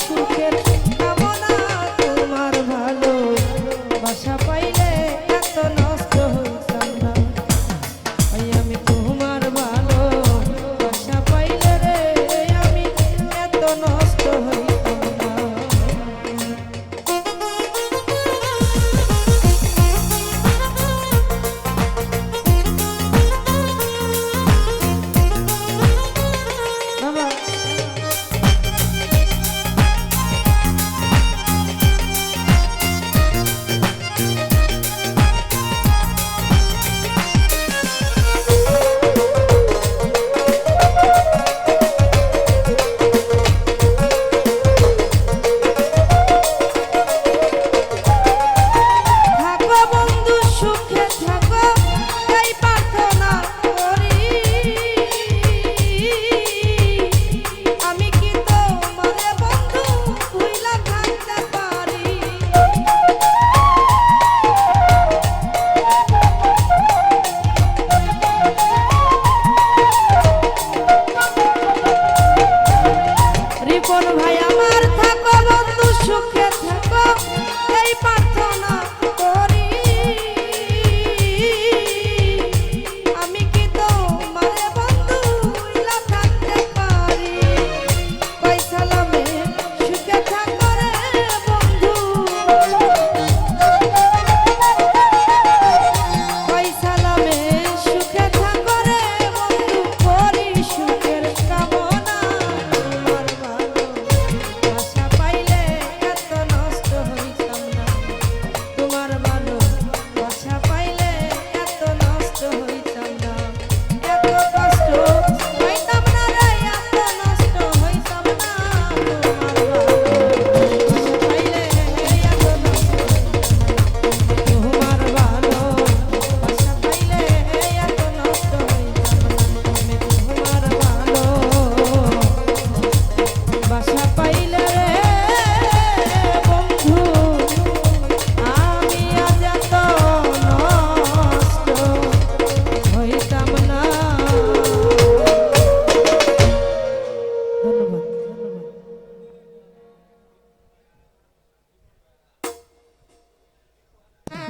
সুখের কামনা তোমার ভালো বাসা পাইলে এত নষ্ট হইতাম না ওই আমি তোমার ভালো বাসা পাইলে রে আমি এত নষ্ট হইতাম না ভাই আমার থাকো বন্ধু সুখে থাকো এই প্রার্থনা করি আমি কি তোমারে বন্ধু ভুইলা থাকতে পারি কই সালামে সুখে থাকো রে বন্ধু কই সালামে সুখে থাকো রে বন্ধু করি সুখের কামনা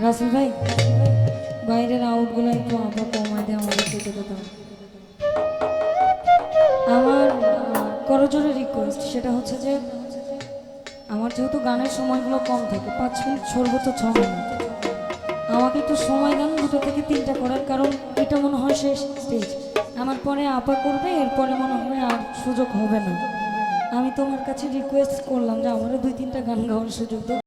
রাসেল ভাই বাইরের আউটগুলো একটু আবার কমায় দিয়ে আমাদের কেটে দিতাম আমার করজোরে রিকোয়েস্ট সেটা হচ্ছে যে আমার যেহেতু গানের সময়গুলো কম থাকে 5 মিনিট সর্বোচ্চ 6 মিনিট আমাকে একটু সময় দেন 2 থেকে 3টা করার কারণ এটা মনে হয় শেষ স্টেজ আমার পরে আপা করবে এরপরে মনে হয় আর সুযোগ হবে না আমি তোমার কাছে রিকোয়েস্ট করলাম যে আমারও 2-3টা গান গাওয়ার সুযোগ দাও